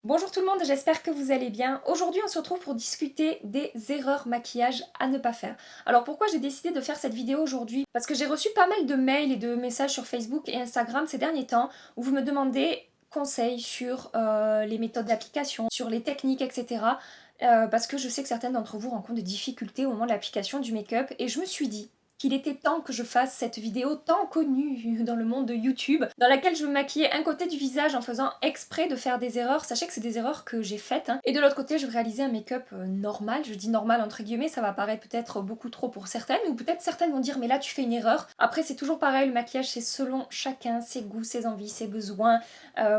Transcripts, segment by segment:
Bonjour tout le monde, j'espère que vous allez bien. Aujourd'hui on se retrouve pour discuter des erreurs maquillage à ne pas faire. Alors pourquoi j'ai décidé de faire cette vidéo aujourd'hui? Parce que j'ai reçu pas mal de mails et de messages sur Facebook et Instagram ces derniers temps où vous me demandez conseils sur les méthodes d'application, sur les techniques, etc. Parce que je sais que certaines d'entre vous rencontrent des difficultés au moment de l'application du make-up et je me suis dit qu'il était temps que je fasse cette vidéo tant connue dans le monde de YouTube, dans laquelle je me maquillais un côté du visage en faisant exprès de faire des erreurs. Sachez que c'est des erreurs que j'ai faites, hein. Et de l'autre côté, je vais réaliser un make-up normal. Je dis normal entre guillemets, ça va paraître peut-être beaucoup trop pour certaines, ou peut-être certaines vont dire mais là tu fais une erreur. Après c'est toujours pareil, le maquillage c'est selon chacun, ses goûts, ses envies, ses besoins.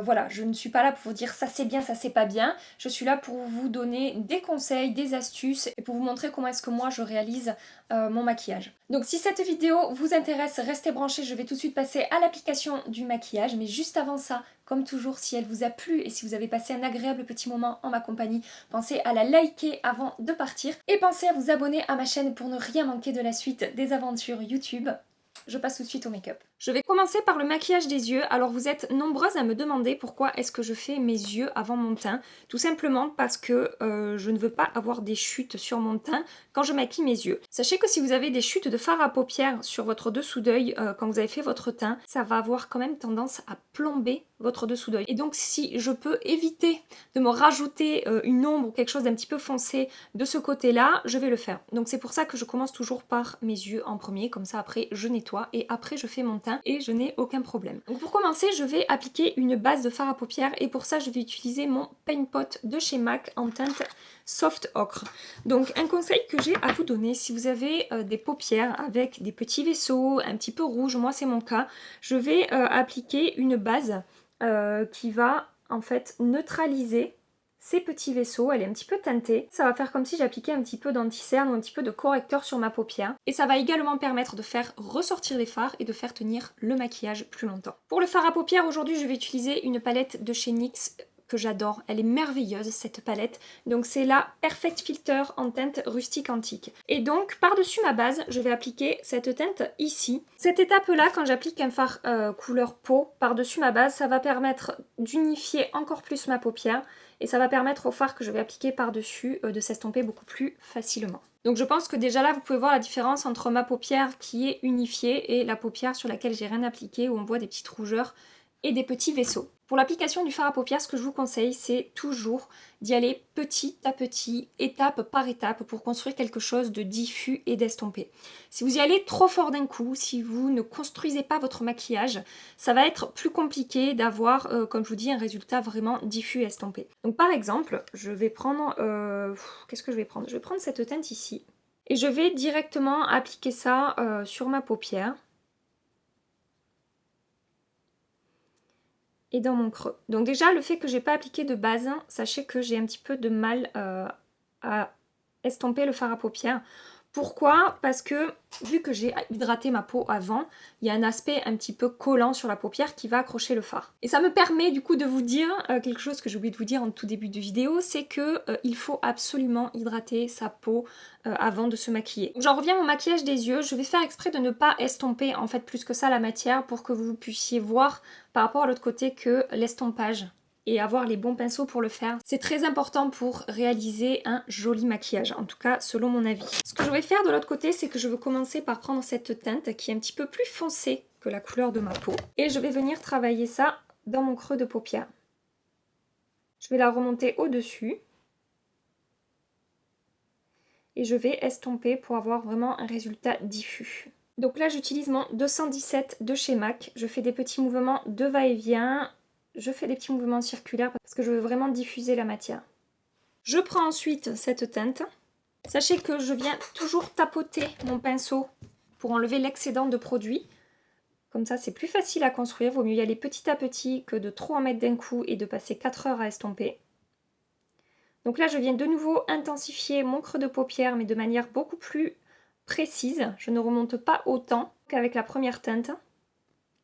Voilà, je ne suis pas là pour vous dire ça c'est bien, ça c'est pas bien. Je suis là pour vous donner des conseils, des astuces, et pour vous montrer comment est-ce que moi je réalise mon maquillage. Donc si cette vidéo vous intéresse, restez branchés, je vais tout de suite passer à l'application du maquillage. Mais juste avant ça, comme toujours, si elle vous a plu et si vous avez passé un agréable petit moment en ma compagnie, pensez à la liker avant de partir. Et pensez à vous abonner à ma chaîne pour ne rien manquer de la suite des aventures YouTube. Je passe tout de suite au make-up. Je vais commencer par le maquillage des yeux. Alors vous êtes nombreuses à me demander pourquoi est-ce que je fais mes yeux avant mon teint. Tout simplement parce que je ne veux pas avoir des chutes sur mon teint quand je maquille mes yeux. Sachez que si vous avez des chutes de fard à paupières sur votre dessous d'œil quand vous avez fait votre teint, ça va avoir quand même tendance à plomber votre dessous d'œil. Et donc si je peux éviter de me rajouter une ombre ou quelque chose d'un petit peu foncé de ce côté-là, je vais le faire. Donc c'est pour ça que je commence toujours par mes yeux en premier, comme ça après je nettoie et après je fais mon teint et je n'ai aucun problème. Donc pour commencer, je vais appliquer une base de fard à paupières et pour ça je vais utiliser mon Paint Pot de chez MAC en teinte Soft Ocre. Donc un conseil que j'ai à vous donner, si vous avez des paupières avec des petits vaisseaux un petit peu rouges, moi c'est mon cas, je vais appliquer une base qui va en fait neutraliser ces petits vaisseaux. Elle est un petit peu teintée. Ça va faire comme si j'appliquais un petit peu d'anti-cerne ou un petit peu de correcteur sur ma paupière. Et ça va également permettre de faire ressortir les fards et de faire tenir le maquillage plus longtemps. Pour le fard à paupières, aujourd'hui je vais utiliser une palette de chez NYX que j'adore. Elle est merveilleuse cette palette. Donc c'est la Perfect Filter en teinte rustique antique. Et donc par-dessus ma base, je vais appliquer cette teinte ici. Cette étape-là, quand j'applique un fard couleur peau par-dessus ma base, ça va permettre d'unifier encore plus ma paupière et ça va permettre au fard que je vais appliquer par-dessus de s'estomper beaucoup plus facilement. Donc je pense que déjà là, vous pouvez voir la différence entre ma paupière qui est unifiée et la paupière sur laquelle j'ai rien appliqué, où on voit des petites rougeurs et des petits vaisseaux. Pour l'application du fard à paupières, ce que je vous conseille, c'est toujours d'y aller petit à petit, étape par étape, pour construire quelque chose de diffus et d'estompé. Si vous y allez trop fort d'un coup, si vous ne construisez pas votre maquillage, ça va être plus compliqué d'avoir, comme je vous dis, un résultat vraiment diffus et estompé. Donc par exemple, je vais prendre... qu'est-ce que je vais prendre? Je vais prendre cette teinte ici. Et je vais directement appliquer ça sur ma paupière. Et dans mon creux. Donc déjà, le fait que j'ai pas appliqué de base, sachez que j'ai un petit peu de mal à estomper le fard à paupières. Pourquoi? Parce que vu que j'ai hydraté ma peau avant, il y a un aspect un petit peu collant sur la paupière qui va accrocher le fard. Et ça me permet du coup de vous dire quelque chose que j'ai oublié de vous dire en tout début de vidéo, c'est que il faut absolument hydrater sa peau avant de se maquiller. J'en reviens à mon maquillage des yeux, je vais faire exprès de ne pas estomper en fait plus que ça la matière pour que vous puissiez voir par rapport à l'autre côté que l'estompage et avoir les bons pinceaux pour le faire, c'est très important pour réaliser un joli maquillage, en tout cas selon mon avis. Ce que je vais faire de l'autre côté, c'est que je vais commencer par prendre cette teinte qui est un petit peu plus foncée que la couleur de ma peau et je vais venir travailler ça dans mon creux de paupière. Je vais la remonter au-dessus et je vais estomper pour avoir vraiment un résultat diffus. Donc là j'utilise mon 217 de chez MAC, je fais des petits mouvements de va-et-vient. Je fais des petits mouvements circulaires parce que je veux vraiment diffuser la matière. Je prends ensuite cette teinte. Sachez que je viens toujours tapoter mon pinceau pour enlever l'excédent de produit. Comme ça, c'est plus facile à construire. Vaut mieux y aller petit à petit que de trop en mettre d'un coup et de passer 4 heures à estomper. Donc là, je viens de nouveau intensifier mon creux de paupière, mais de manière beaucoup plus précise. Je ne remonte pas autant qu'avec la première teinte.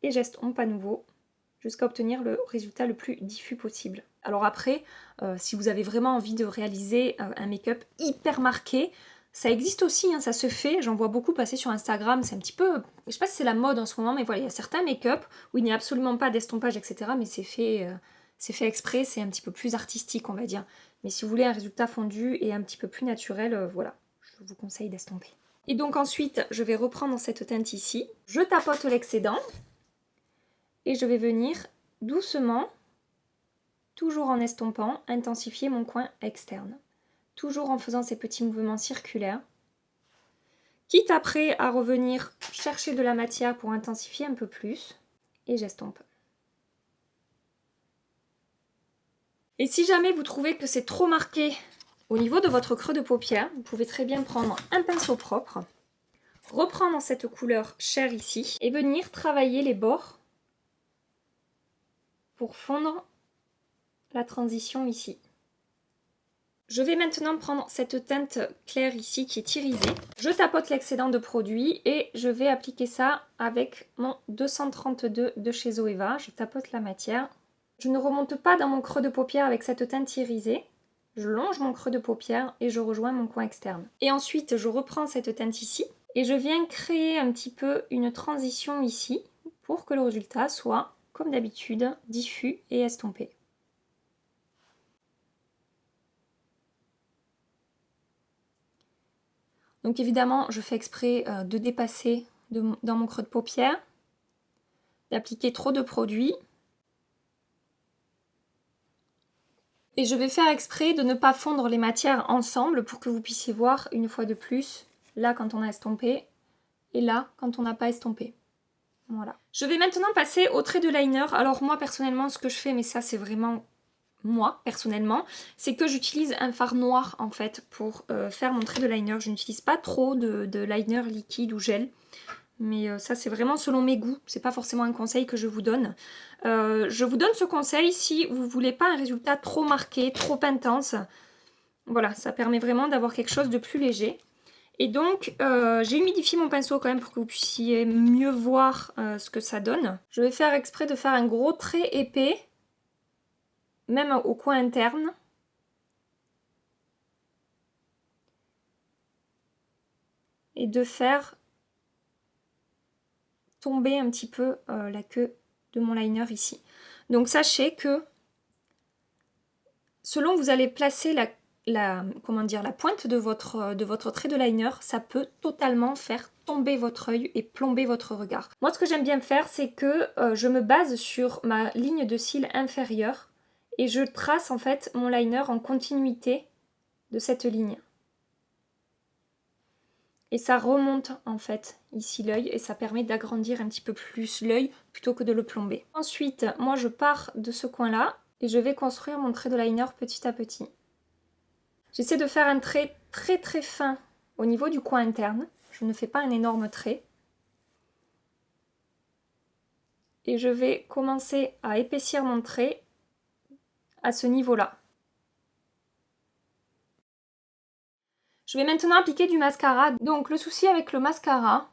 Et j'estompe à nouveau, jusqu'à obtenir le résultat le plus diffus possible. Alors après, si vous avez vraiment envie de réaliser un make-up hyper marqué, ça existe aussi, hein, ça se fait, j'en vois beaucoup passer sur Instagram, c'est un petit peu, je sais pas si c'est la mode en ce moment, mais voilà, il y a certains make-up où il n'y a absolument pas d'estompage, etc., mais c'est fait c'est fait exprès, c'est un petit peu plus artistique, on va dire. Mais si vous voulez un résultat fondu et un petit peu plus naturel, voilà, je vous conseille d'estomper. Et donc ensuite, je vais reprendre cette teinte ici. Je tapote l'excédent et je vais venir doucement, toujours en estompant, intensifier mon coin externe. Toujours en faisant ces petits mouvements circulaires. Quitte après à revenir chercher de la matière pour intensifier un peu plus. Et j'estompe. Et si jamais vous trouvez que c'est trop marqué au niveau de votre creux de paupière, vous pouvez très bien prendre un pinceau propre, reprendre cette couleur chair ici et venir travailler les bords pour fondre la transition ici. Je vais maintenant prendre cette teinte claire ici qui est irisée. Je tapote l'excédent de produit et je vais appliquer ça avec mon 232 de chez Zoeva. Je tapote la matière. Je ne remonte pas dans mon creux de paupière avec cette teinte irisée. Je longe mon creux de paupière et je rejoins mon coin externe. Et ensuite, je reprends cette teinte ici et je viens créer un petit peu une transition ici pour que le résultat soit, comme d'habitude, diffus et estompé. Donc évidemment, je fais exprès de dépasser dans mon creux de paupière, d'appliquer trop de produit. Et je vais faire exprès de ne pas fondre les matières ensemble pour que vous puissiez voir une fois de plus, là quand on a estompé, et là quand on n'a pas estompé. Voilà. Je vais maintenant passer au trait de liner. Alors moi personnellement, ce que je fais, mais ça c'est vraiment moi personnellement, c'est que j'utilise un fard noir en fait pour faire mon trait de liner. Je n'utilise pas trop de liner liquide ou gel. Mais ça c'est vraiment selon mes goûts, c'est pas forcément un conseil que je vous donne. Je vous donne ce conseil si vous voulez pas un résultat trop marqué, trop intense. Voilà, ça permet vraiment d'avoir quelque chose de plus léger. Et donc j'ai humidifié mon pinceau quand même pour que vous puissiez mieux voir ce que ça donne. Je vais faire exprès de faire un gros trait épais, même au coin interne. Et de faire tomber un petit peu la queue de mon liner ici. Donc sachez que selon où vous allez placer la pointe de votre trait de liner, ça peut totalement faire tomber votre œil et plomber votre regard. Moi ce que j'aime bien faire, c'est que je me base sur ma ligne de cils inférieure et je trace en fait mon liner en continuité de cette ligne. Et ça remonte en fait ici l'œil et ça permet d'agrandir un petit peu plus l'œil plutôt que de le plomber. Ensuite, moi je pars de ce coin-là et je vais construire mon trait de liner petit à petit. J'essaie de faire un trait très très fin au niveau du coin interne. Je ne fais pas un énorme trait. Et je vais commencer à épaissir mon trait à ce niveau-là. Je vais maintenant appliquer du mascara. Donc le souci avec le mascara,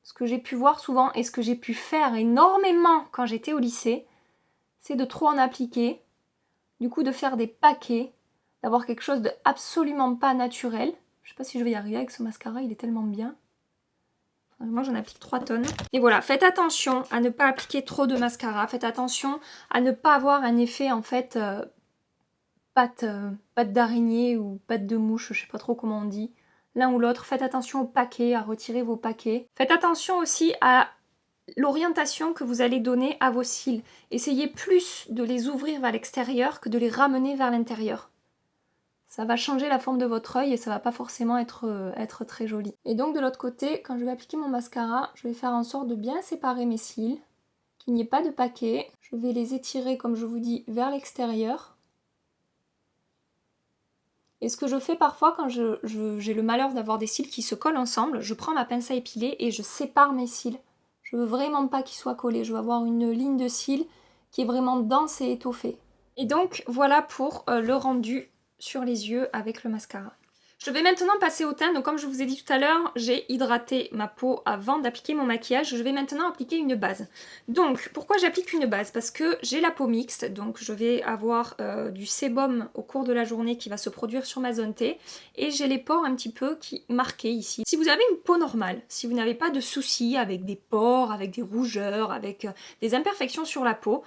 ce que j'ai pu voir souvent et ce que j'ai pu faire énormément quand j'étais au lycée, c'est de trop en appliquer, du coup de faire des paquets, d'avoir quelque chose de absolument pas naturel. Je sais pas si je vais y arriver avec ce mascara, il est tellement bien. Moi j'en applique 3 tonnes. Et voilà, faites attention à ne pas appliquer trop de mascara, faites attention à ne pas avoir un effet en fait pâte d'araignée ou pâte de mouche, je sais pas trop comment on dit. L'un ou l'autre, faites attention aux paquets, à retirer vos paquets. Faites attention aussi à l'orientation que vous allez donner à vos cils. Essayez plus de les ouvrir vers l'extérieur que de les ramener vers l'intérieur. Ça va changer la forme de votre œil et ça va pas forcément être très joli. Et donc de l'autre côté, quand je vais appliquer mon mascara, je vais faire en sorte de bien séparer mes cils, qu'il n'y ait pas de paquets. Je vais les étirer, comme je vous dis, vers l'extérieur. Et ce que je fais parfois quand j'ai le malheur d'avoir des cils qui se collent ensemble, je prends ma pince à épiler et je sépare mes cils. Je veux vraiment pas qu'ils soient collés, je veux avoir une ligne de cils qui est vraiment dense et étoffée. Et donc voilà pour le rendu sur les yeux avec le mascara. Je vais maintenant passer au teint. Donc comme je vous ai dit tout à l'heure, j'ai hydraté ma peau avant d'appliquer mon maquillage. Je vais maintenant appliquer une base. Donc pourquoi j'applique une base? Parce que j'ai la peau mixte, donc je vais avoir du sébum au cours de la journée qui va se produire sur ma zone T. Et j'ai les pores un petit peu marqués ici. Si vous avez une peau normale, si vous n'avez pas de soucis avec des pores, avec des rougeurs, avec des imperfections sur la peau,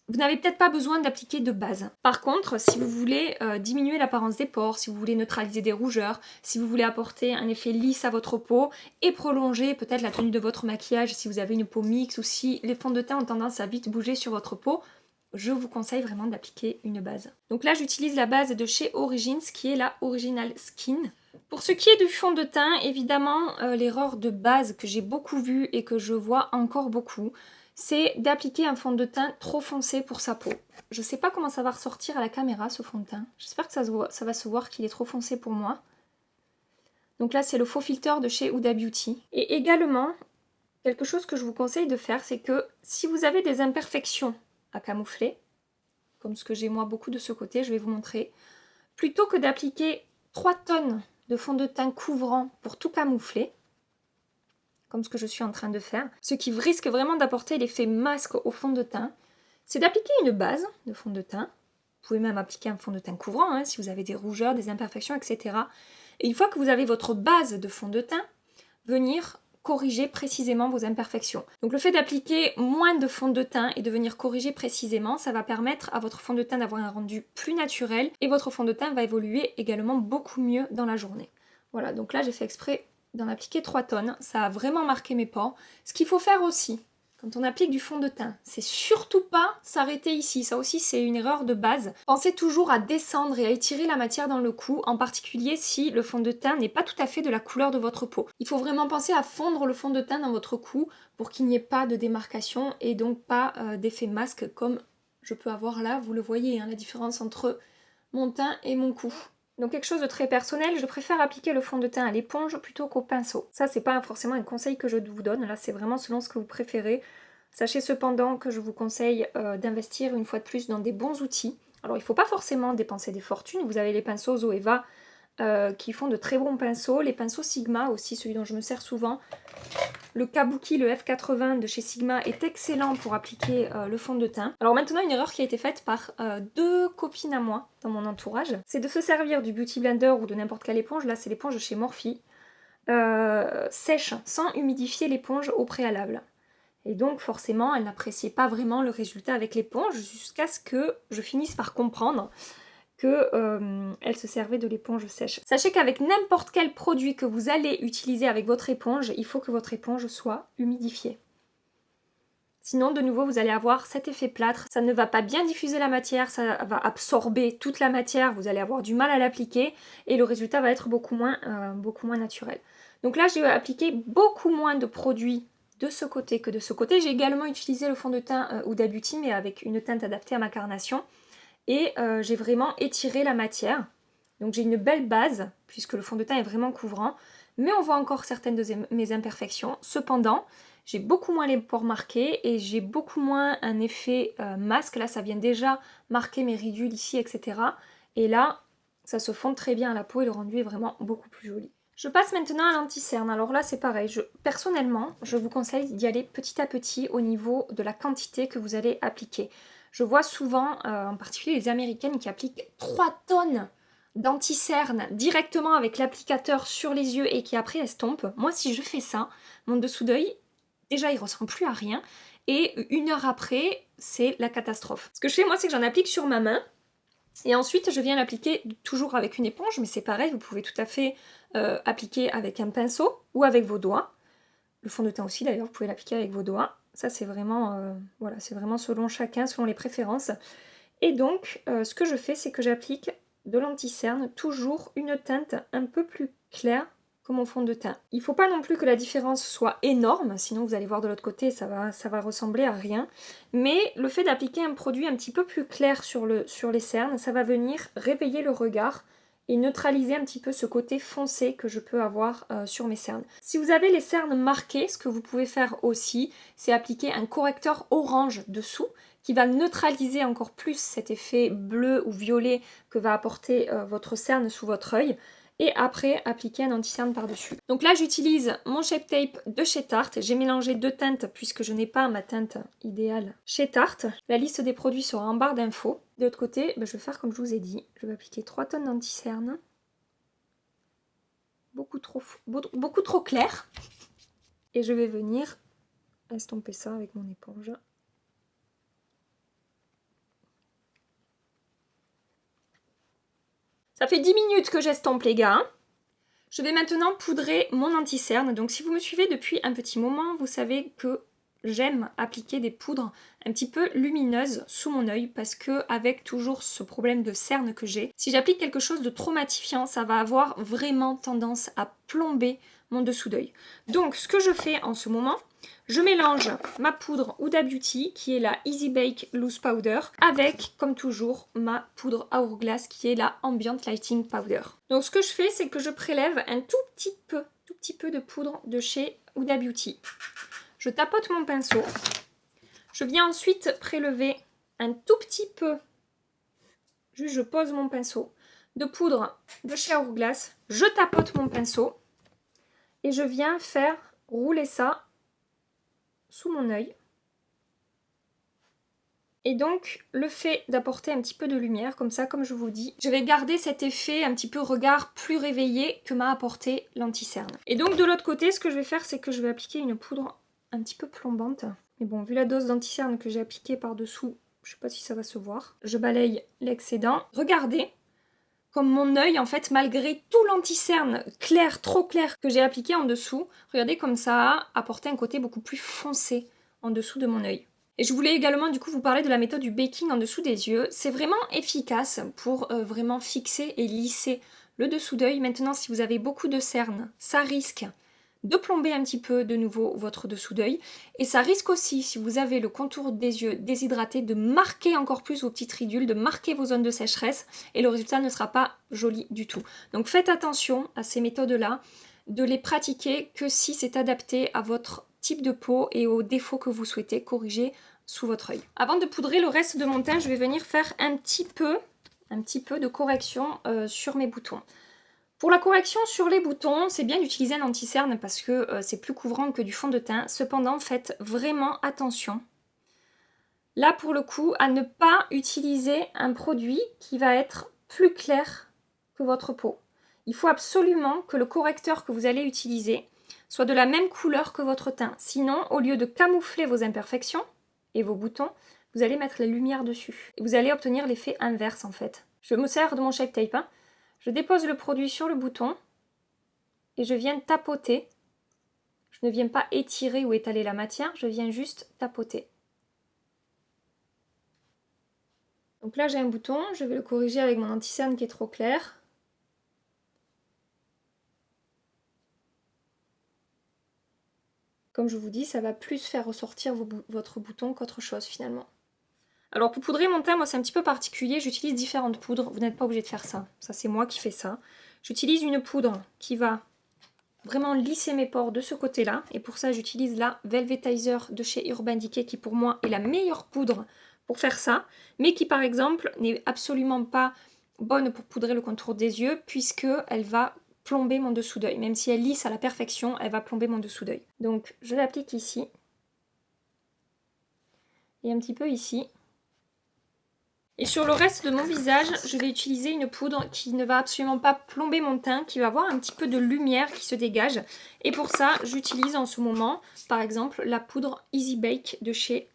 vous n'avez peut-être pas besoin d'appliquer de base. Par contre, si vous voulez diminuer l'apparence des pores, si vous voulez neutraliser des rougeurs, si vous voulez apporter un effet lisse à votre peau et prolonger peut-être la tenue de votre maquillage si vous avez une peau mixte ou si les fonds de teint ont tendance à vite bouger sur votre peau, je vous conseille vraiment d'appliquer une base. Donc là, j'utilise la base de chez Origins qui est la Original Skin. Pour ce qui est du fond de teint, évidemment, l'erreur de base que j'ai beaucoup vue et que je vois encore beaucoup, c'est d'appliquer un fond de teint trop foncé pour sa peau. Je ne sais pas comment ça va ressortir à la caméra ce fond de teint. J'espère que ça va se voir qu'il est trop foncé pour moi. Donc là c'est le faux filter de chez Huda Beauty. Et également, quelque chose que je vous conseille de faire, c'est que si vous avez des imperfections à camoufler, comme ce que j'ai moi beaucoup de ce côté, je vais vous montrer, plutôt que d'appliquer 3 tonnes de fond de teint couvrant pour tout camoufler, comme ce que je suis en train de faire, ce qui risque vraiment d'apporter l'effet masque au fond de teint, c'est d'appliquer une base de fond de teint. Vous pouvez même appliquer un fond de teint couvrant, hein, si vous avez des rougeurs, des imperfections, etc. Et une fois que vous avez votre base de fond de teint, venir corriger précisément vos imperfections. Donc le fait d'appliquer moins de fond de teint et de venir corriger précisément, ça va permettre à votre fond de teint d'avoir un rendu plus naturel et votre fond de teint va évoluer également beaucoup mieux dans la journée. Voilà, donc là j'ai fait exprès d'en appliquer 3 tonnes, ça a vraiment marqué mes pores. Ce qu'il faut faire aussi, quand on applique du fond de teint, c'est surtout pas s'arrêter ici, ça aussi c'est une erreur de base. Pensez toujours à descendre et à étirer la matière dans le cou, en particulier si le fond de teint n'est pas tout à fait de la couleur de votre peau. Il faut vraiment penser à fondre le fond de teint dans votre cou pour qu'il n'y ait pas de démarcation et donc pas d'effet masque comme je peux avoir là, vous le voyez, hein, la différence entre mon teint et mon cou. Donc quelque chose de très personnel, je préfère appliquer le fond de teint à l'éponge plutôt qu'au pinceau. Ça c'est pas forcément un conseil que je vous donne, là c'est vraiment selon ce que vous préférez. Sachez cependant que je vous conseille d'investir une fois de plus dans des bons outils. Alors il ne faut pas forcément dépenser des fortunes, vous avez les pinceaux Zoeva qui font de très bons pinceaux, les pinceaux Sigma aussi, celui dont je me sers souvent. Le Kabuki, le F80 de chez Sigma est excellent pour appliquer le fond de teint. Alors maintenant, une erreur qui a été faite par 2 copines à moi dans mon entourage, c'est de se servir du Beauty Blender ou de n'importe quelle éponge, là c'est l'éponge chez Morphe, sèche sans humidifier l'éponge au préalable. Et donc forcément, elle n'appréciait pas vraiment le résultat avec l'éponge jusqu'à ce que je finisse par comprendre qu'elle se servait de l'éponge sèche. Sachez qu'avec n'importe quel produit que vous allez utiliser avec votre éponge, il faut que votre éponge soit humidifiée. Sinon, de nouveau, vous allez avoir cet effet plâtre. Ça ne va pas bien diffuser la matière, ça va absorber toute la matière, vous allez avoir du mal à l'appliquer et le résultat va être beaucoup moins naturel. Donc là, j'ai appliqué beaucoup moins de produits de ce côté que de ce côté. J'ai également utilisé le fond de teint Huda Beauty, mais avec une teinte adaptée à ma carnation. Et j'ai vraiment étiré la matière. Donc j'ai une belle base, puisque le fond de teint est vraiment couvrant. Mais on voit encore certaines de mes imperfections. Cependant, j'ai beaucoup moins les pores marqués et j'ai beaucoup moins un effet masque. Là, ça vient déjà marquer mes ridules ici, etc. Et là, ça se fond très bien à la peau et le rendu est vraiment beaucoup plus joli. Je passe maintenant à l'anti-cerne. Alors là, c'est pareil. Personnellement, je vous conseille d'y aller petit à petit au niveau de la quantité que vous allez appliquer. Je vois souvent, en particulier les Américaines, qui appliquent 3 tonnes d'anti-cerne directement avec l'applicateur sur les yeux et qui après estompent. Moi, si je fais ça, mon dessous d'œil, déjà, il ressemble plus à rien. Et 1 heure après, c'est la catastrophe. Ce que je fais, moi, c'est que j'en applique sur ma main. Et ensuite, je viens l'appliquer toujours avec une éponge, mais c'est pareil, vous pouvez tout à fait appliquer avec un pinceau ou avec vos doigts. Le fond de teint aussi, d'ailleurs, vous pouvez l'appliquer avec vos doigts. Ça, c'est vraiment, voilà, c'est vraiment selon chacun, selon les préférences. Et donc, ce que je fais, c'est que j'applique de l'anti-cerne, toujours une teinte un peu plus claire que mon fond de teint. Il ne faut pas non plus que la différence soit énorme, sinon vous allez voir de l'autre côté, ça va ressembler à rien. Mais le fait d'appliquer un produit un petit peu plus clair sur les cernes, ça va venir réveiller le regard et neutraliser un petit peu ce côté foncé que je peux avoir sur mes cernes. Si vous avez les cernes marquées, ce que vous pouvez faire aussi, c'est appliquer un correcteur orange dessous qui va neutraliser encore plus cet effet bleu ou violet que va apporter votre cerne sous votre œil. Et après, appliquer un anti-cerne par-dessus. Donc là, j'utilise mon Shape Tape de chez Tarte. J'ai mélangé 2 teintes puisque je n'ai pas ma teinte idéale chez Tarte. La liste des produits sera en barre d'infos. De l'autre côté, je vais faire comme je vous ai dit. Je vais appliquer 3 tonnes d'anti-cerne. Beaucoup trop clair. Et je vais venir estomper ça avec mon éponge. Ça fait 10 minutes que j'estompe les gars. Je vais maintenant poudrer mon anti-cerne. Donc si vous me suivez depuis un petit moment, vous savez que j'aime appliquer des poudres un petit peu lumineuses sous mon œil parce que avec toujours ce problème de cerne que j'ai, si j'applique quelque chose de trop matifiant, ça va avoir vraiment tendance à plomber mon dessous d'œil. Donc ce que je fais en ce moment, je mélange ma poudre Huda Beauty qui est la Easy Bake Loose Powder avec, comme toujours, ma poudre Hourglass qui est la Ambient Lighting Powder. Donc ce que je fais, c'est que je prélève un tout petit peu de poudre de chez Huda Beauty. Je tapote mon pinceau. Je viens ensuite prélever un tout petit peu, juste je pose mon pinceau, de poudre de chez Hourglass. Je tapote mon pinceau et je viens faire rouler ça sous mon œil. Et donc, le fait d'apporter un petit peu de lumière, comme ça, comme je vous dis, je vais garder cet effet un petit peu regard plus réveillé que m'a apporté l'anti-cerne. Et donc, de l'autre côté, ce que je vais faire, c'est que je vais appliquer une poudre un petit peu plombante. Mais bon, vu la dose d'anti-cerne que j'ai appliquée par-dessous, je sais pas si ça va se voir. Je balaye l'excédent. Regardez comme mon œil, en fait, malgré tout l'anti-cerne clair, trop clair que j'ai appliqué en dessous, regardez comme ça a apporté un côté beaucoup plus foncé en dessous de mon œil. Et je voulais également du coup vous parler de la méthode du baking en dessous des yeux. C'est vraiment efficace pour vraiment fixer et lisser le dessous d'œil. Maintenant, si vous avez beaucoup de cernes, ça risque de plomber un petit peu de nouveau votre dessous d'œil. Et ça risque aussi, si vous avez le contour des yeux déshydraté, de marquer encore plus vos petites ridules, de marquer vos zones de sécheresse. Et le résultat ne sera pas joli du tout. Donc faites attention à ces méthodes-là, de les pratiquer que si c'est adapté à votre type de peau et aux défauts que vous souhaitez corriger sous votre œil. Avant de poudrer le reste de mon teint, je vais venir faire un petit peu de correction sur mes boutons. Pour la correction sur les boutons, c'est bien d'utiliser un anti-cerne parce que c'est plus couvrant que du fond de teint. Cependant, faites vraiment attention. Là, pour le coup, à ne pas utiliser un produit qui va être plus clair que votre peau. Il faut absolument que le correcteur que vous allez utiliser soit de la même couleur que votre teint. Sinon, au lieu de camoufler vos imperfections et vos boutons, vous allez mettre la lumière dessus. Et vous allez obtenir l'effet inverse en fait. Je me sers de mon Shape Tape. Hein. Je dépose le produit sur le bouton et je viens tapoter. Je ne viens pas étirer ou étaler la matière, je viens juste tapoter. Donc là j'ai un bouton, je vais le corriger avec mon anti-cerne qui est trop clair. Comme je vous dis, ça va plus faire ressortir votre bouton qu'autre chose finalement. Alors pour poudrer mon teint, moi c'est un petit peu particulier, j'utilise différentes poudres, vous n'êtes pas obligé de faire ça. Ça c'est moi qui fais ça. J'utilise une poudre qui va vraiment lisser mes pores de ce côté-là. Et pour ça j'utilise la Velvetizer de chez Urban Decay qui pour moi est la meilleure poudre pour faire ça. Mais qui par exemple n'est absolument pas bonne pour poudrer le contour des yeux puisque elle va plomber mon dessous d'œil. Même si elle lisse à la perfection, elle va plomber mon dessous d'œil. Donc je l'applique ici. Et un petit peu ici. Et sur le reste de mon visage, je vais utiliser une poudre qui ne va absolument pas plomber mon teint, qui va avoir un petit peu de lumière qui se dégage. Et pour ça, j'utilise en ce moment, par exemple, la poudre Easy Bake de chez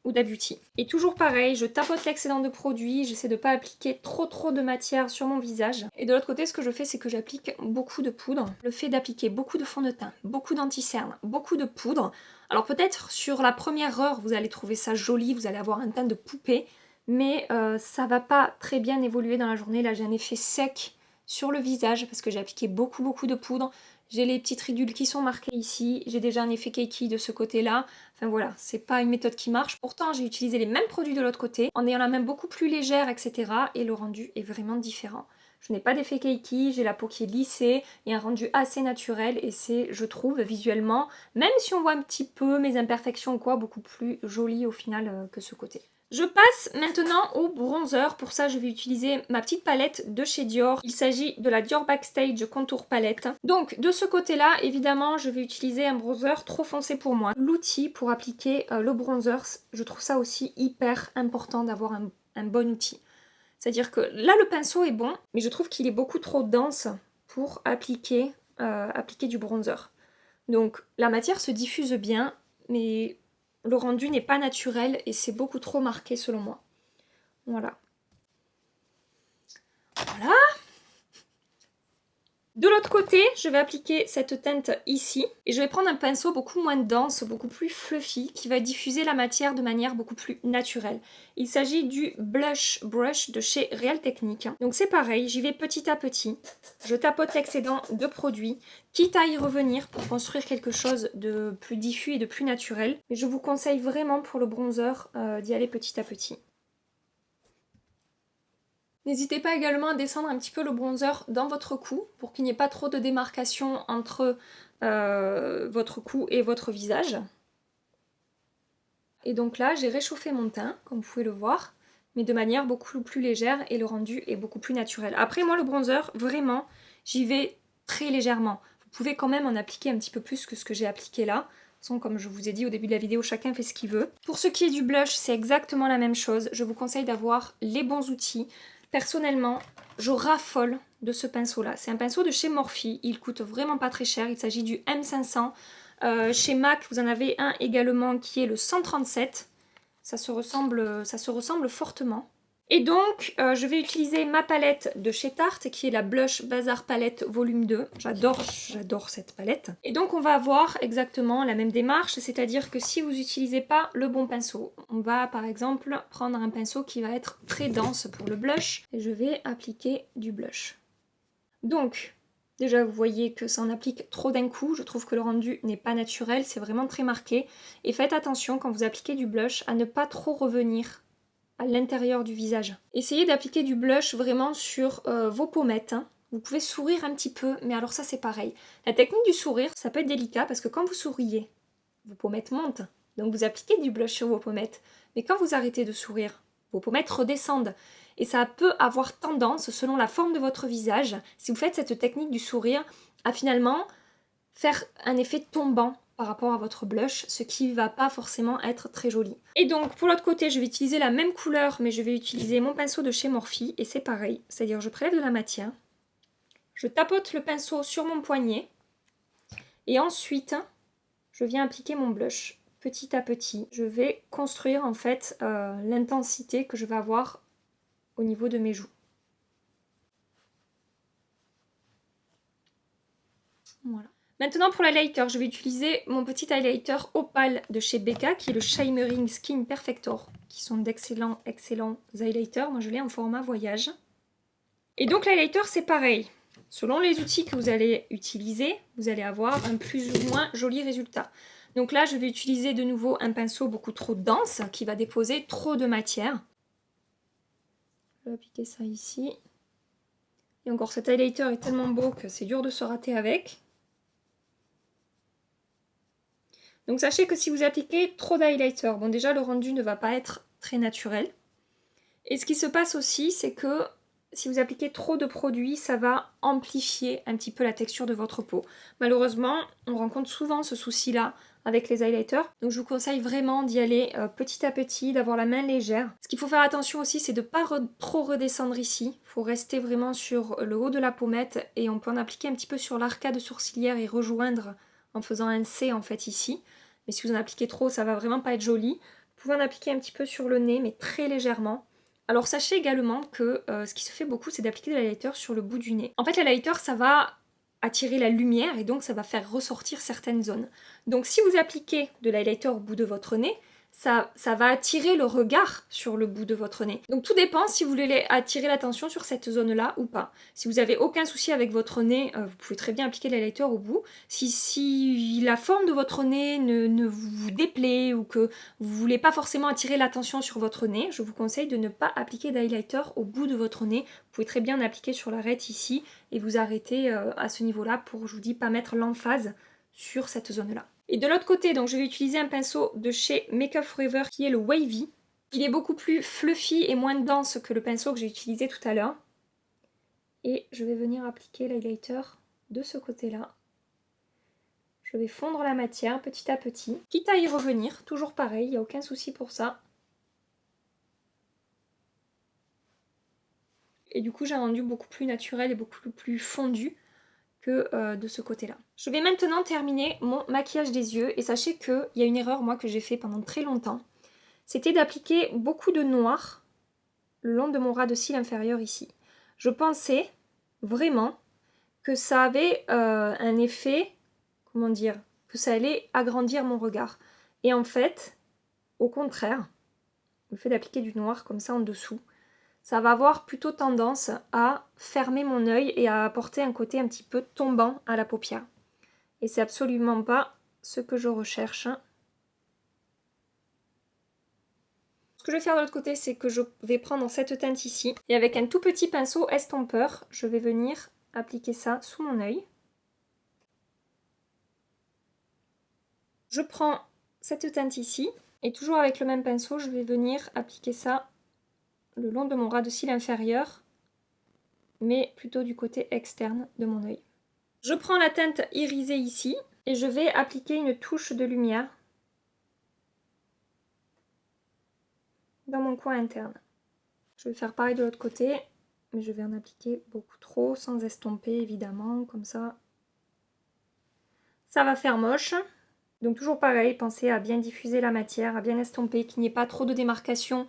Huda Beauty. Et toujours pareil, je tapote l'excédent de produit, j'essaie de ne pas appliquer trop de matière sur mon visage. Et de l'autre côté, ce que je fais, c'est que j'applique beaucoup de poudre. Le fait d'appliquer beaucoup de fond de teint, beaucoup d'anti-cerne, beaucoup de poudre. Alors peut-être sur la première heure, vous allez trouver ça joli, vous allez avoir un teint de poupée. Mais ça va pas très bien évoluer dans la journée. Là j'ai un effet sec sur le visage parce que j'ai appliqué beaucoup de poudre. J'ai les petites ridules qui sont marquées ici. J'ai déjà un effet cakey de ce côté-là. Enfin voilà, c'est pas une méthode qui marche. Pourtant j'ai utilisé les mêmes produits de l'autre côté en ayant la main beaucoup plus légère, etc. Et le rendu est vraiment différent. Je n'ai pas d'effet cakey, j'ai la peau qui est lissée et un rendu assez naturel. Et c'est, je trouve, visuellement, même si on voit un petit peu mes imperfections ou quoi, beaucoup plus joli au final que ce côté. Je passe maintenant au bronzer. Pour ça, je vais utiliser ma petite palette de chez Dior. Il s'agit de la Dior Backstage Contour Palette. Donc, de ce côté-là, évidemment, je vais utiliser un bronzer trop foncé pour moi. L'outil pour appliquer le bronzer, je trouve ça aussi hyper important d'avoir un bon outil. C'est-à-dire que là, le pinceau est bon, mais je trouve qu'il est beaucoup trop dense pour appliquer du bronzer. Donc, la matière se diffuse bien, mais le rendu n'est pas naturel et c'est beaucoup trop marqué selon moi. Voilà. Voilà. De l'autre côté, je vais appliquer cette teinte ici et je vais prendre un pinceau beaucoup moins dense, beaucoup plus fluffy qui va diffuser la matière de manière beaucoup plus naturelle. Il s'agit du Blush Brush de chez Real Techniques. Donc c'est pareil, j'y vais petit à petit. Je tapote l'excédent de produit, quitte à y revenir pour construire quelque chose de plus diffus et de plus naturel. Mais je vous conseille vraiment pour le bronzer d'y aller petit à petit. N'hésitez pas également à descendre un petit peu le bronzer dans votre cou pour qu'il n'y ait pas trop de démarcation entre votre cou et votre visage. Et donc là, j'ai réchauffé mon teint, comme vous pouvez le voir, mais de manière beaucoup plus légère et le rendu est beaucoup plus naturel. Après, moi, le bronzer, vraiment, j'y vais très légèrement. Vous pouvez quand même en appliquer un petit peu plus que ce que j'ai appliqué là. De toute façon, comme je vous ai dit au début de la vidéo, chacun fait ce qu'il veut. Pour ce qui est du blush, c'est exactement la même chose. Je vous conseille d'avoir les bons outils. Personnellement, je raffole de ce pinceau-là. C'est un pinceau de chez Morphe. Il coûte vraiment pas très cher. Il s'agit du M500. Chez MAC, vous en avez un également qui est le 137. Ça se ressemble fortement. Et donc, je vais utiliser ma palette de chez Tarte, qui est la Blush Bazar Palette Volume 2. J'adore cette palette. Et donc, on va avoir exactement la même démarche, c'est-à-dire que si vous n'utilisez pas le bon pinceau, on va par exemple prendre un pinceau qui va être très dense pour le blush, et je vais appliquer du blush. Donc, déjà, vous voyez que ça en applique trop d'un coup. Je trouve que le rendu n'est pas naturel, c'est vraiment très marqué. Et faites attention quand vous appliquez du blush à ne pas trop revenir à l'intérieur du visage. Essayez d'appliquer du blush vraiment sur vos pommettes. Hein. Vous pouvez sourire un petit peu, mais alors ça c'est pareil. La technique du sourire, ça peut être délicat parce que quand vous souriez, vos pommettes montent. Donc vous appliquez du blush sur vos pommettes. Mais quand vous arrêtez de sourire, vos pommettes redescendent. Et ça peut avoir tendance, selon la forme de votre visage, si vous faites cette technique du sourire, à finalement faire un effet tombant par rapport à votre blush, ce qui ne va pas forcément être très joli. Et donc pour l'autre côté, je vais utiliser la même couleur, mais je vais utiliser mon pinceau de chez Morphe, et c'est pareil, c'est-à-dire je prélève de la matière, je tapote le pinceau sur mon poignet, et ensuite je viens appliquer mon blush petit à petit. Je vais construire en fait l'intensité que je vais avoir au niveau de mes joues. Voilà. Maintenant pour l'highlighter, je vais utiliser mon petit highlighter Opal de chez Becca qui est le Shimmering Skin Perfector, qui sont d'excellents highlighters. Moi je l'ai en format voyage. Et donc l'highlighter c'est pareil. Selon les outils que vous allez utiliser, vous allez avoir un plus ou moins joli résultat. Donc là je vais utiliser de nouveau un pinceau beaucoup trop dense qui va déposer trop de matière. Je vais appliquer ça ici. Et encore cet highlighter est tellement beau que c'est dur de se rater avec. Donc sachez que si vous appliquez trop d'highlighter, bon déjà le rendu ne va pas être très naturel. Et ce qui se passe aussi, c'est que si vous appliquez trop de produits, ça va amplifier un petit peu la texture de votre peau. Malheureusement, on rencontre souvent ce souci-là avec les highlighters. Donc je vous conseille vraiment d'y aller petit à petit, d'avoir la main légère. Ce qu'il faut faire attention aussi, c'est de ne pas trop redescendre ici. Il faut rester vraiment sur le haut de la pommette et on peut en appliquer un petit peu sur l'arcade sourcilière et rejoindre en faisant un C en fait ici. Mais si vous en appliquez trop, ça va vraiment pas être joli. Vous pouvez en appliquer un petit peu sur le nez, mais très légèrement. Alors sachez également que ce qui se fait beaucoup, c'est d'appliquer de l'highlighter sur le bout du nez. En fait, l'highlighter, ça va attirer la lumière et donc ça va faire ressortir certaines zones. Donc si vous appliquez de l'highlighter au bout de votre nez, ça va attirer le regard sur le bout de votre nez. Donc tout dépend si vous voulez attirer l'attention sur cette zone-là ou pas. Si vous n'avez aucun souci avec votre nez, vous pouvez très bien appliquer l'highlighter au bout. Si la forme de votre nez ne vous déplaît ou que vous ne voulez pas forcément attirer l'attention sur votre nez, je vous conseille de ne pas appliquer d'highlighter au bout de votre nez. Vous pouvez très bien appliquer sur l'arête ici et vous arrêter à ce niveau-là pour, je vous dis, pas mettre l'emphase sur cette zone-là. Et de l'autre côté, donc je vais utiliser un pinceau de chez Makeup Forever qui est le Wavy. Il est beaucoup plus fluffy et moins dense que le pinceau que j'ai utilisé tout à l'heure. Et je vais venir appliquer l'highlighter de ce côté-là. Je vais fondre la matière petit à petit, quitte à y revenir, toujours pareil, il n'y a aucun souci pour ça. Et du coup, j'ai un rendu beaucoup plus naturel et beaucoup plus fondu que de ce côté-là. Je vais maintenant terminer mon maquillage des yeux et sachez qu'il y a une erreur moi que j'ai fait pendant très longtemps. C'était d'appliquer beaucoup de noir le long de mon ras de cils inférieur ici. Je pensais vraiment que ça avait un effet, comment dire, que ça allait agrandir mon regard. Et en fait, au contraire, le fait d'appliquer du noir comme ça en dessous, ça va avoir plutôt tendance à fermer mon œil et à apporter un côté un petit peu tombant à la paupière. Et c'est absolument pas ce que je recherche. Ce que je vais faire de l'autre côté, c'est que je vais prendre cette teinte ici et avec un tout petit pinceau estompeur, je vais venir appliquer ça sous mon œil. Je prends cette teinte ici et toujours avec le même pinceau, je vais venir appliquer ça le long de mon ras de cils inférieur, mais plutôt du côté externe de mon œil. Je prends la teinte irisée ici et je vais appliquer une touche de lumière dans mon coin interne. Je vais faire pareil de l'autre côté, mais je vais en appliquer beaucoup trop, sans estomper évidemment, comme ça. Ça va faire moche. Donc toujours pareil, pensez à bien diffuser la matière, à bien estomper, qu'il n'y ait pas trop de démarcation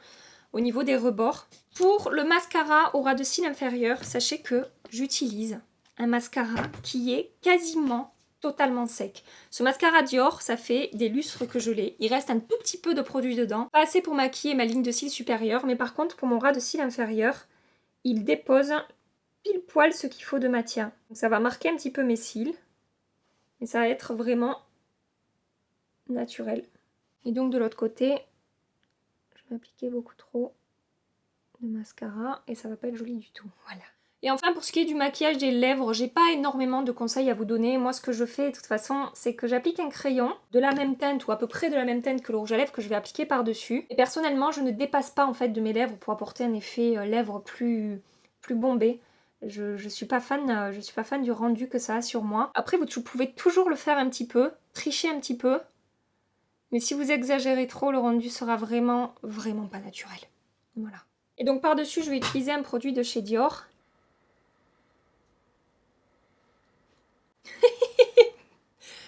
au niveau des rebords. Pour le mascara au ras de cils inférieur, sachez que j'utilise un mascara qui est quasiment totalement sec. Ce mascara Dior, ça fait des lustres que je l'ai. Il reste un tout petit peu de produit dedans. Pas assez pour maquiller ma ligne de cils supérieure, mais par contre pour mon ras de cils inférieur, il dépose pile poil ce qu'il faut de matière. Donc ça va marquer un petit peu mes cils, mais ça va être vraiment naturel. Et donc de l'autre côté, je vais appliquer beaucoup trop de mascara et ça va pas être joli du tout. Voilà. Et enfin pour ce qui est du maquillage des lèvres, j'ai pas énormément de conseils à vous donner. Moi ce que je fais de toute façon, c'est que j'applique un crayon de la même teinte ou à peu près de la même teinte que le rouge à lèvres que je vais appliquer par dessus. Et personnellement je ne dépasse pas en fait de mes lèvres pour apporter un effet lèvres plus bombé. Je suis pas fan du rendu que ça a sur moi. Après vous pouvez toujours le faire un petit peu, tricher un petit peu. Mais si vous exagérez trop, le rendu sera vraiment pas naturel. Voilà. Et donc par-dessus, je vais utiliser un produit de chez Dior.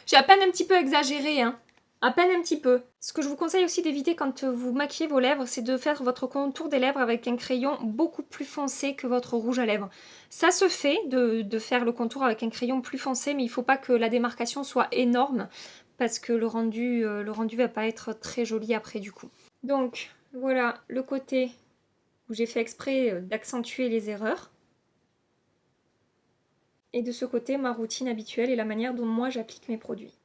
J'ai à peine un petit peu exagéré, hein. À peine un petit peu. Ce que je vous conseille aussi d'éviter quand vous maquillez vos lèvres, c'est de faire votre contour des lèvres avec un crayon beaucoup plus foncé que votre rouge à lèvres. Ça se fait de faire le contour avec un crayon plus foncé, mais il ne faut pas que la démarcation soit énorme parce que le rendu va pas être très joli après du coup. Donc voilà le côté où j'ai fait exprès d'accentuer les erreurs. Et de ce côté, ma routine habituelle et la manière dont moi j'applique mes produits.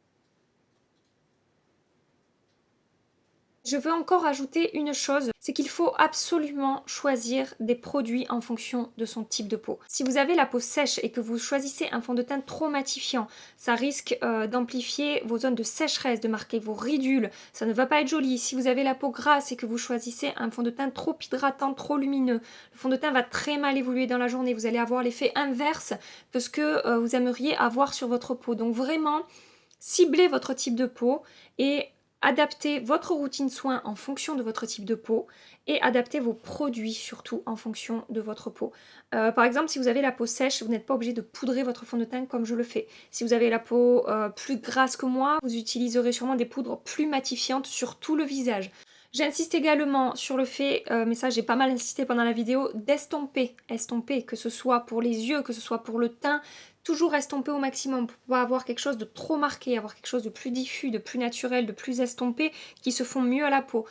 Je veux encore ajouter une chose, c'est qu'il faut absolument choisir des produits en fonction de son type de peau. Si vous avez la peau sèche et que vous choisissez un fond de teint trop matifiant, ça risque d'amplifier vos zones de sécheresse, de marquer vos ridules, ça ne va pas être joli. Si vous avez la peau grasse et que vous choisissez un fond de teint trop hydratant, trop lumineux, le fond de teint va très mal évoluer dans la journée, vous allez avoir l'effet inverse de ce que vous aimeriez avoir sur votre peau. Donc vraiment, ciblez votre type de peau et adaptez votre routine soin en fonction de votre type de peau et adaptez vos produits surtout en fonction de votre peau. Par exemple, si vous avez la peau sèche, vous n'êtes pas obligé de poudrer votre fond de teint comme je le fais. Si vous avez la peau plus grasse que moi, vous utiliserez sûrement des poudres plus matifiantes sur tout le visage. J'insiste également sur le fait, mais ça j'ai pas mal insisté pendant la vidéo, d'estomper, que ce soit pour les yeux, que ce soit pour le teint, toujours estomper au maximum pour pas avoir quelque chose de trop marqué, avoir quelque chose de plus diffus, de plus naturel, de plus estompé, qui se font mieux à la peau.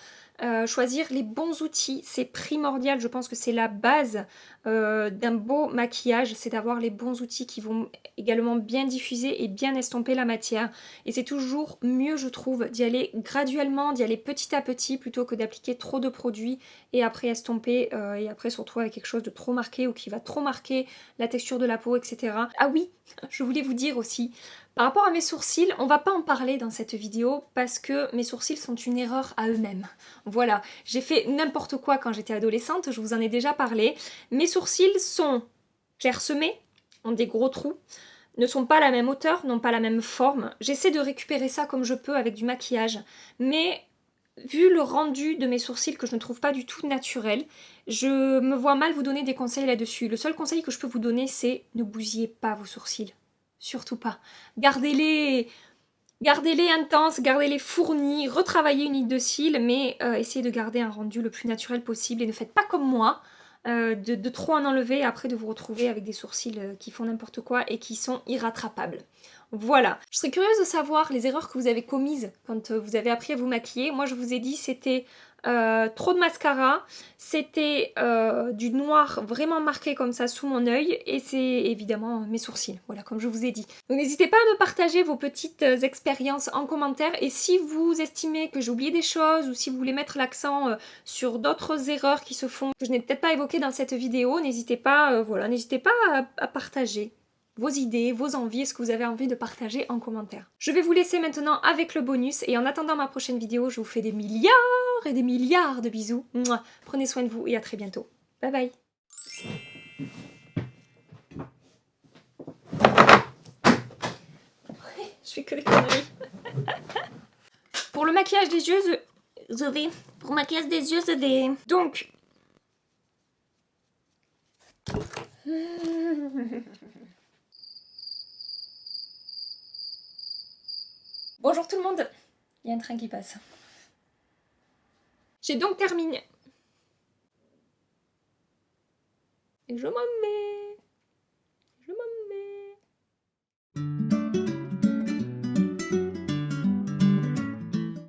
Choisir les bons outils, c'est primordial, je pense que c'est la base d'un beau maquillage, c'est d'avoir les bons outils qui vont également bien diffuser et bien estomper la matière. Et c'est toujours mieux, je trouve, d'y aller graduellement, d'y aller petit à petit, plutôt que d'appliquer trop de produits et après estomper et après se retrouver avec quelque chose de trop marqué ou qui va trop marquer la texture de la peau, etc. Ah oui, je voulais vous dire aussi, par rapport à mes sourcils, on va pas en parler dans cette vidéo parce que mes sourcils sont une erreur à eux-mêmes. Voilà, j'ai fait n'importe quoi quand j'étais adolescente, je vous en ai déjà parlé. Mes sourcils sont clairsemés, ont des gros trous, ne sont pas à la même hauteur, n'ont pas la même forme. J'essaie de récupérer ça comme je peux avec du maquillage, mais vu le rendu de mes sourcils que je ne trouve pas du tout naturel, je me vois mal vous donner des conseils là-dessus. Le seul conseil que je peux vous donner, c'est ne bousillez pas vos sourcils. Surtout pas. Gardez-les intenses, gardez-les fournis, retravaillez une ligne de cils, mais essayez de garder un rendu le plus naturel possible et ne faites pas comme moi. de trop en enlever et après de vous retrouver avec des sourcils qui font n'importe quoi et qui sont irrattrapables. Voilà. Je serais curieuse de savoir les erreurs que vous avez commises quand vous avez appris à vous maquiller. Moi, je vous ai dit, c'était trop de mascara, c'était du noir vraiment marqué comme ça sous mon œil et c'est évidemment mes sourcils, voilà, comme je vous ai dit. Donc n'hésitez pas à me partager vos petites expériences en commentaire et si vous estimez que j'ai oublié des choses ou si vous voulez mettre l'accent sur d'autres erreurs qui se font, que je n'ai peut-être pas évoquées dans cette vidéo, n'hésitez pas, voilà, n'hésitez pas à partager vos idées, vos envies, est-ce que vous avez envie de partager en commentaire. Je vais vous laisser maintenant avec le bonus et en attendant ma prochaine vidéo, je vous fais des milliards et des milliards de bisous. Mouah. Prenez soin de vous et à très bientôt. Bye bye. Je fais que des conneries. Pour le maquillage des yeux, pour le maquillage des yeux, c'est des... Donc... Bonjour tout le monde. Il y a un train qui passe. J'ai donc terminé. Et je m'en vais.